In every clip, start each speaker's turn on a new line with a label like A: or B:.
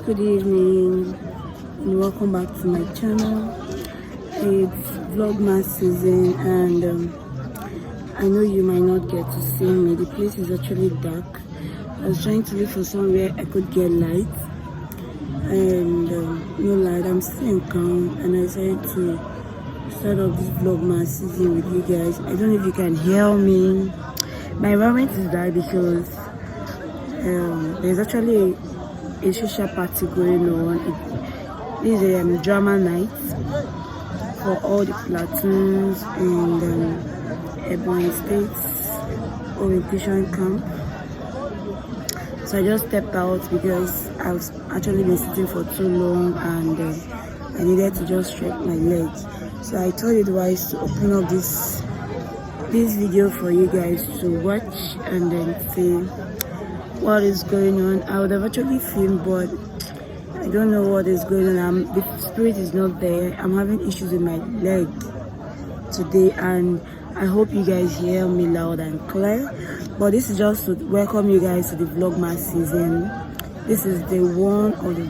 A: good evening and welcome back to my channel. It's vlogmas season and I know you might not get to see me. The place is actually dark. I was trying to look for somewhere I could get light and no light. I'm still in town and I decided to start off this vlogmas season with you guys. I don't know if you can hear me. My environment is dark because there's actually a social party going on. This is a drama night for all the platoons in Ebonyi State's orientation camp. So I just stepped out because I've actually been sitting for too long and I needed to just stretch my legs. So I thought it wise to open up this video for you guys to watch and then see what is going on. I would have actually filmed, but I don't know what is going on. The spirit is not there. I'm having issues with my leg today and I hope you guys hear me loud and clear. But this is just to welcome you guys to the vlogmas season. This is the one of the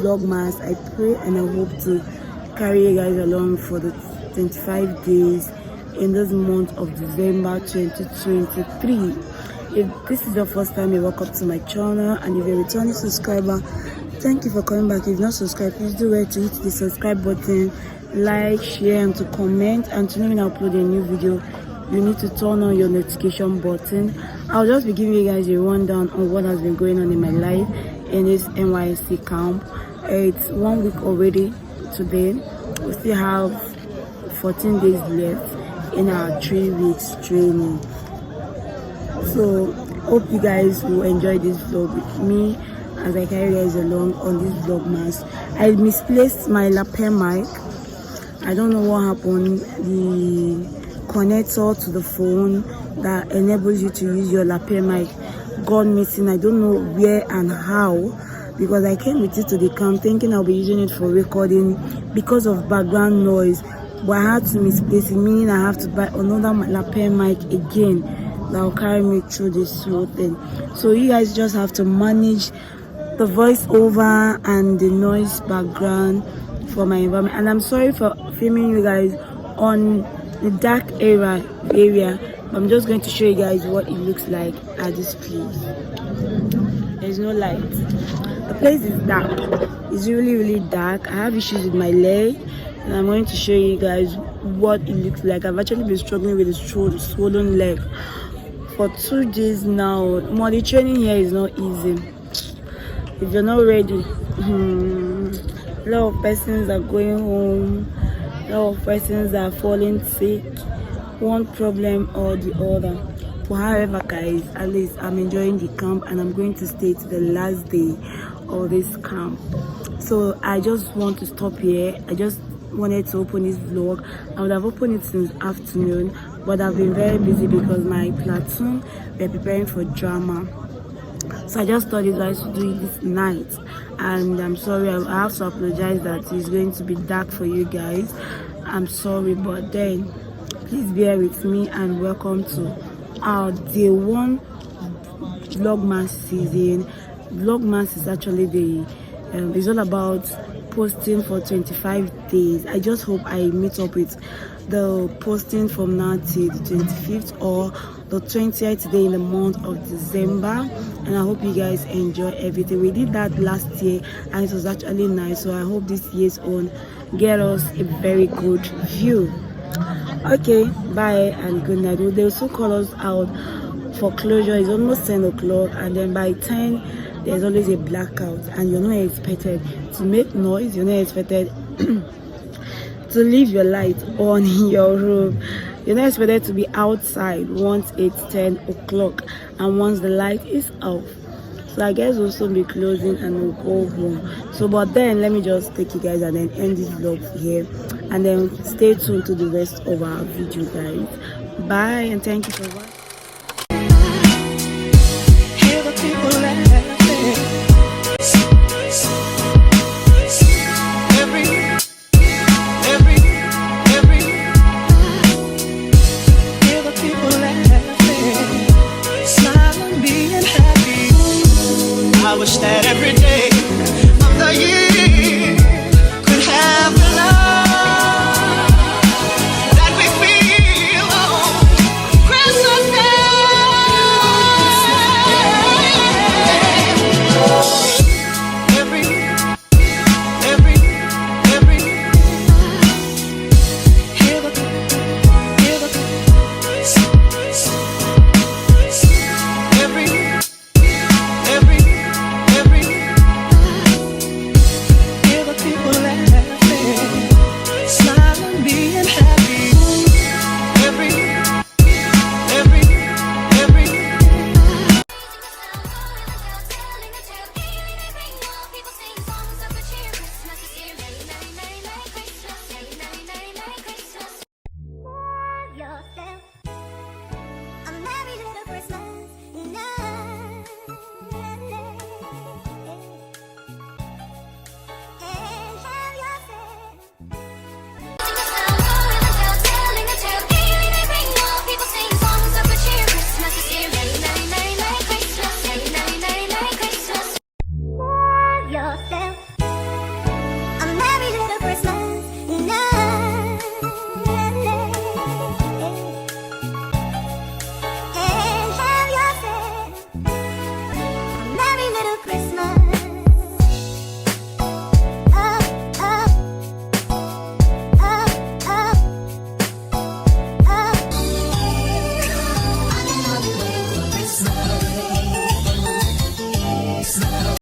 A: vlogmas. I pray and I hope to carry you guys along for the 25 days in this month of December 2023. If this is your first time you welcome to my channel and if you're a returning subscriber, thank you for coming back. If not subscribed, please do well to hit the subscribe button, like, share and to comment, and to know when I upload a new video you need to turn on your notification button. I'll just be giving you guys a rundown on what has been going on in my life in this NYSC camp. It's 1 week already today. We still have 14 days left in our 3 weeks training. So hope you guys will enjoy this vlog with me as I carry you guys along on this vlogmas. I misplaced my lapel mic. I don't know what happened. The connector to the phone that enables you to use your lapel mic gone missing. I don't know where and how, because I came with it to the camp thinking I'll be using it for recording because of background noise, but I had to misplace it, meaning I have to buy another lapel mic again that will carry me through this whole thing. So you guys just have to manage the voiceover and the noise background for my environment. And I'm sorry for filming you guys on the dark area, but I'm just going to show you guys what it looks like at this place. There's no light. The place is dark. It's really dark. I have issues with my leg and I'm going to show you guys what it looks like. I've actually been struggling with a swollen leg for 2 days now. The training here is not easy. If you're not ready, a lot of persons are going home, a lot of persons are falling sick, one problem or the other. But however guys, at least I'm enjoying the camp and I'm going to stay to the last day of this camp. So I just want to stop here. I just wanted to open this vlog. I would have opened it since afternoon, but I've been very busy because my platoon were preparing for drama. So I just thought you guys should do it this night, and I'm sorry, I have to apologize that it's going to be dark for you guys. I'm sorry, but then please bear with me and welcome to our day 1 vlogmas season. Vlogmas is actually it's all about posting for 25 days. I just hope I meet up with the posting from now till the 25th or the 20th day in the month of December, and I hope you guys enjoy everything. We did that last year and it was actually nice, so I hope this year's own get us a very good view. Okay, bye and good night. They also call us out for closure. It's almost 10 o'clock and then by 10 there's always a blackout and you're not expected to make noise, you're not expected to leave your light on in your room, you're not expected to be outside once it's 10 o'clock and once the light is off. So I guess we'll soon be closing and we'll go home. So but then let me just take you guys and then end this vlog here and then stay tuned to the rest of our video guys. Bye and thank you for watching.